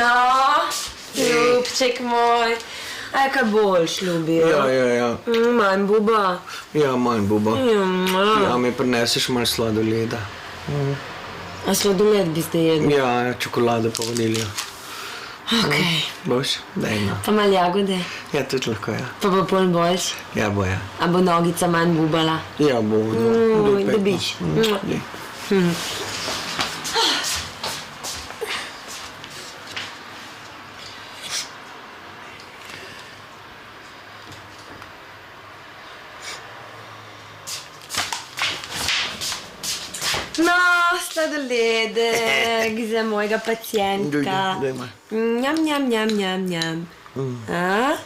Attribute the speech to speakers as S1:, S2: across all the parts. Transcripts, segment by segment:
S1: No, ljubček moj. Aj, kaj boljš, ljubi?
S2: Ja.
S1: Manj buba.
S2: Ja, manj buba. Ja, mi prineseš malo sladoleda.
S1: A sladoled bi ste jedli?
S2: Ja, čokolado pa vaniljo.
S1: Okej.
S2: Boš? Daj no.
S1: Pa malo jagode?
S2: Ja, tudi lahko, ja.
S1: Pa bo pol boljš?
S2: Ja, bo, ja.
S1: A bo nogica manj bubala?
S2: Ja, bo.
S1: Dobiš. No, sladoledek za mojega pacijentka.
S2: Daj malo.
S1: Njam. A?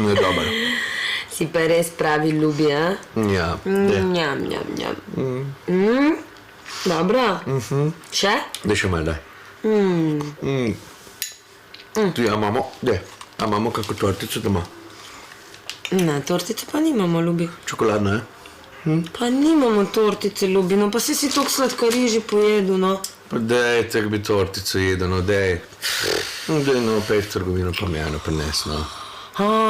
S2: Je dober.
S1: Si pa res pravi ljubi, a?
S2: Ja.
S1: Njam. Dobro? Še?
S2: Daj še malo, daj. Ja, imamo kako tortico doma?
S1: Na, tortice pa nimamo, ljubi.
S2: Čokoladno, je?
S1: Pa nimamo tortice, ljubi, no pa si toliko sladkarij že pojedel, no.
S2: Pa daj, tako bi tortico jedel, no, daj. Daj, no, pej v trgovino pa mi eno prines, no.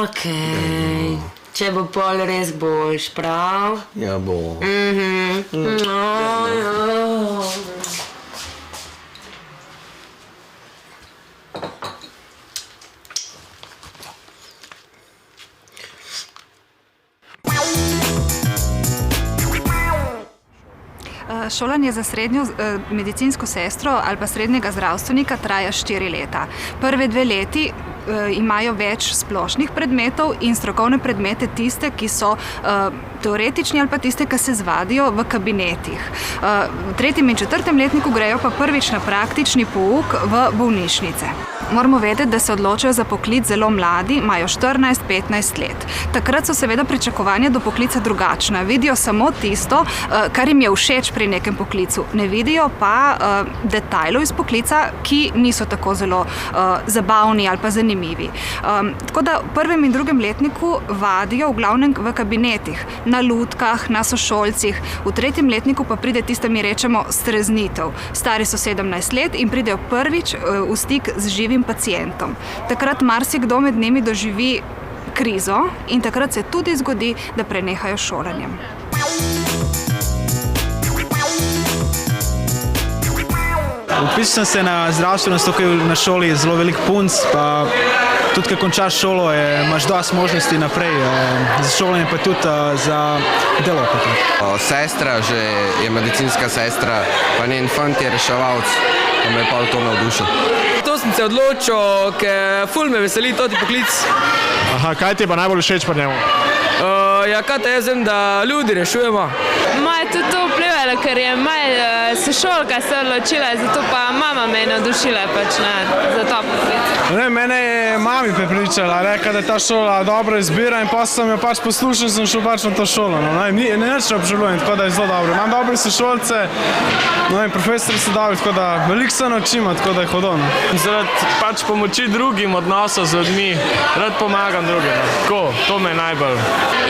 S1: Okej. Če bo pol res boljš, prav?
S2: Ja, bo.
S3: Šolanje za srednjo medicinsko sestro ali pa srednjega zdravstvenika traja 4 leta. Prve 2 leti imajo več splošnih predmetov in strokovne predmete tiste, ki so teoretični ali pa tiste, ki se zvadijo v kabinetih. V 3. in 4. letniku grejo pa prvič na praktični pouk v bolnišnice. Moramo vedeti, da se odločajo za poklic zelo mladi, imajo 14-15 let. Takrat so seveda pričakovanja do poklica drugačna. Vidijo samo tisto, kar jim je všeč pri nekem poklicu. Ne vidijo pa detajlov iz poklica, ki niso tako zelo zabavni ali pa zanimivi. Tako da v 1. in 2. letniku vadijo v glavnem v kabinetih, na lutkah, na sošolcih. V 3. letniku pa pride tista, mi rečemo, streznitev. Stari so 17 let in pridejo prvič v stik z živim pacientom. Takrat marsikdo med njimi doživi krizo in takrat se tudi zgodi, da prenehajo šolanjem.
S4: Vpisal sem se na zdravstveno, zato ker na šoli je zelo velik punc, pa tudi, ko končaš šolo, imaš dosti možnosti naprej za šolanje, pa tudi za delo.
S5: Sestra že je medicinska sestra, pa njen fant je reševalc, pa me je pa to navdušil.
S6: To sem se odločil, ker ful me veseli toti poklic.
S7: Aha, kaj ti je pa najbolj všeč pri njemu?
S6: Ja, kaj te jaz vem, da ljudi rešujemo.
S8: Moje tudi to vplivalo, ker je moja sošolka se odločila, zato pa mama me je navdušila za to poklic.
S7: Mene je mami prepričala, rekla, da je ta šola dobra izbira in pa sem jo poslušal, sem šel na to šolo. Ne nič obžalujem, tako da je zelo dobro. Imam dobre sošolce, in profesori so dobri, tako da veliko se naučimo, tako da je hudo.
S9: Zaradi pomoči drugim, odnosov z ljudmi, rad pomagam drugim. Tako, to me je najbolj.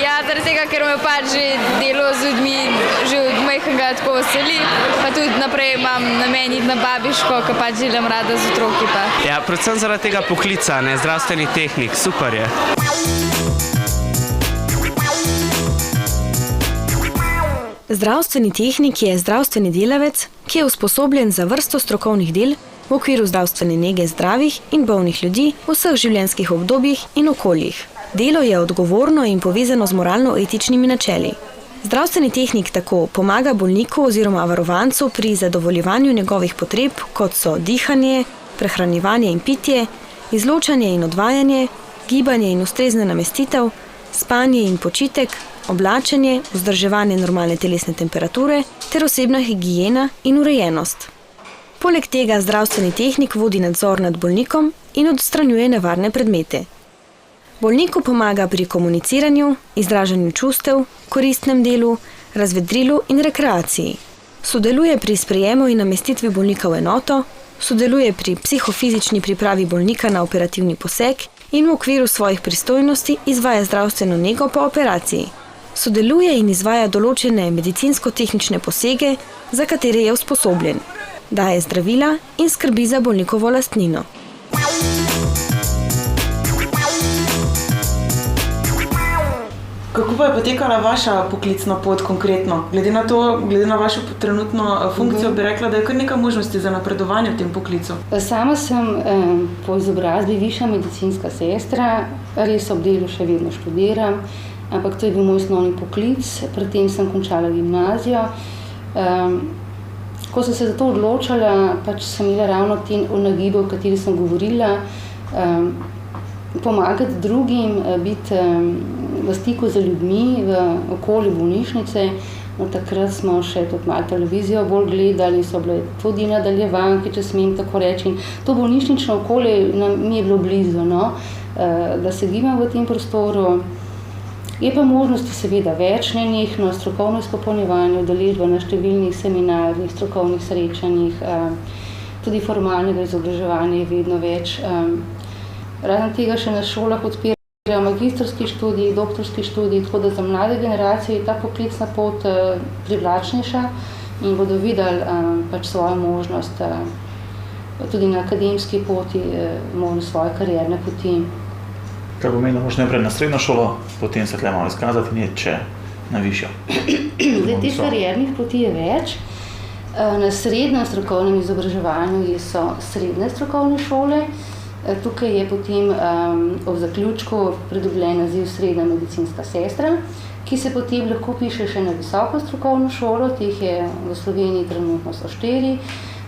S8: Ja, zaradi tega, ker me že delo z ljudmi že od majhnega tako veseli, pa tudi naprej imam namen iti na babiško, ker delam rada z otroki.
S10: Ja, predvsem zaradi tega poklica, zdravstveni tehnik, super je.
S11: Zdravstveni tehnik je zdravstveni delavec, ki je usposobljen za vrsto strokovnih del v okviru zdravstvene nege zdravih in bolnih ljudi v vseh življenjskih obdobjih in okoljih. Delo je odgovorno in povezano z moralno-etičnimi načeli. Zdravstveni tehnik tako pomaga bolniku oziroma varovancu pri zadovoljevanju njegovih potreb, kot so dihanje, prehranjevanje in pitje, izločanje in odvajanje, gibanje in ustrezna namestitev, spanje in počitek, oblačenje, vzdrževanje normalne telesne temperature ter osebna higiena in urejenost. Poleg tega zdravstveni tehnik vodi nadzor nad bolnikom in odstranjuje nevarne predmete. Bolniku pomaga pri komuniciranju, izražanju čustev, koristnem delu, razvedrilu in rekreaciji. Sodeluje pri sprejemu in namestitvi bolnika v enoto, sodeluje pri psihofizični pripravi bolnika na operativni poseg in v okviru svojih pristojnosti izvaja zdravstveno nego po operaciji. Sodeluje in izvaja določene medicinsko-tehnične posege, za katere je usposobljen. daje zdravila in skrbi za bolnikovo lastnino.
S12: Kako pa je potekala vaša poklicna pot konkretno? Glede na vašo trenutno funkcijo, bi rekla, da je kar nekaj možnosti za napredovanje v tem poklicu.
S13: Sama sem po izobrazbi višja medicinska sestra, res ob delu še vedno študiram, ampak to je bil moj osnovni poklic, predtem sem končala gimnazijo. Ko sem se za to odločala, pač sem imela ravno te nagibe, o kateri sem govorila, pomagati drugim, biti v stiku z ljudmi v okolju bolnišnice. No, takrat smo še tudi malo televizijo bolj gledali, so bile tudi nadaljevanke, če smem tako reči. To bolnišnično okolje mi je bilo blizu, no, da se gibam v tem prostoru. Je pa možnosti seveda več, nenehno strokovno izpopolnjevanje, udeležba na številnih seminarjih, strokovnih srečanjih, tudi formalnega izobraževanja je vedno več. Razen tega še na šolah odpirajo magistrski študij, doktorski študij, tako da za mlade generacije je ta poklicna pot privlačnejša in bodo videli pač svojo možnost tudi na akademski poti, možnost svoje karierne poti.
S14: Kaj pomeni, da moraš najprej na srednjo šolo, potem se tle malo izkazati in če na višjo?
S13: Zdaj, teh kariernih poti je več. Na srednjem strokovnem izobraževanju so srednje strokovne šole. Tukaj je potem ob zaključku pridobljen naziv srednja medicinska sestra, ki se potem lahko piše še na visoko strokovno šolo, teh je v Sloveniji trenutno so 4,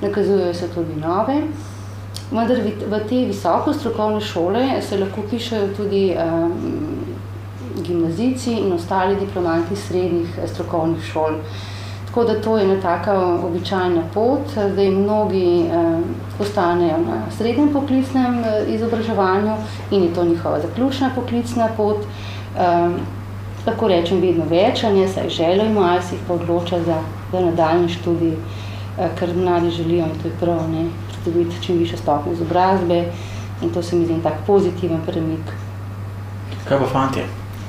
S13: nakazujejo se tudi nove. Vendar v te visoko strokovne šole se lahko pišejo tudi gimnazijci in ostali diplomanti srednjih strokovnih šol. Tako da to je ena taka običajna pot, da mnogi ostanejo na srednjem poklicnem izobraževanju in je to njihova zaključna poklicna pot. Tako rečem vedno več, saj željo imajo, se jih pa odloča za nadaljnji študij, kar mladi želijo in to je prav, pridobiti čim višjo stopnjo izobrazbe in to se mi zdi tak pozitiven premik.
S14: Kaj pa fantje?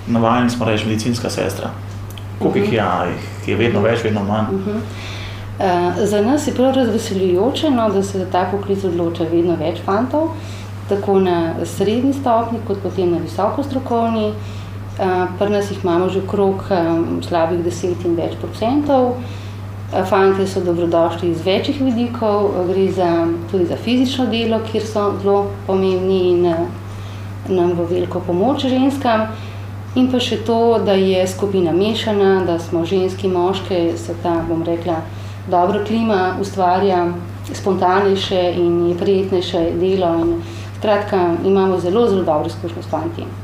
S14: Navajeni smo reči medicinska sestra. Koliko jih je vedno več, vedno manj?
S13: Za nas je prav razveseljujoče, da se za ta poklic odloča vedno več fantov, tako na srednji stopnji, kot potem na visoko strokovni. Pri nas jih imamo že okrog slabih 10 in več procentov. Fantje so dobrodošli iz večjih vidikov, gre tudi za fizično delo, kjer so zelo pomembni in nam v veliko pomoč ženskam. In pa še to, da je skupina mešana, da smo ženski, moške, se ta, bom rekla, dobra klima ustvarja spontanejše in je prijetnejše delo. In skratka, imamo zelo, zelo dobre izkušnje s fantji.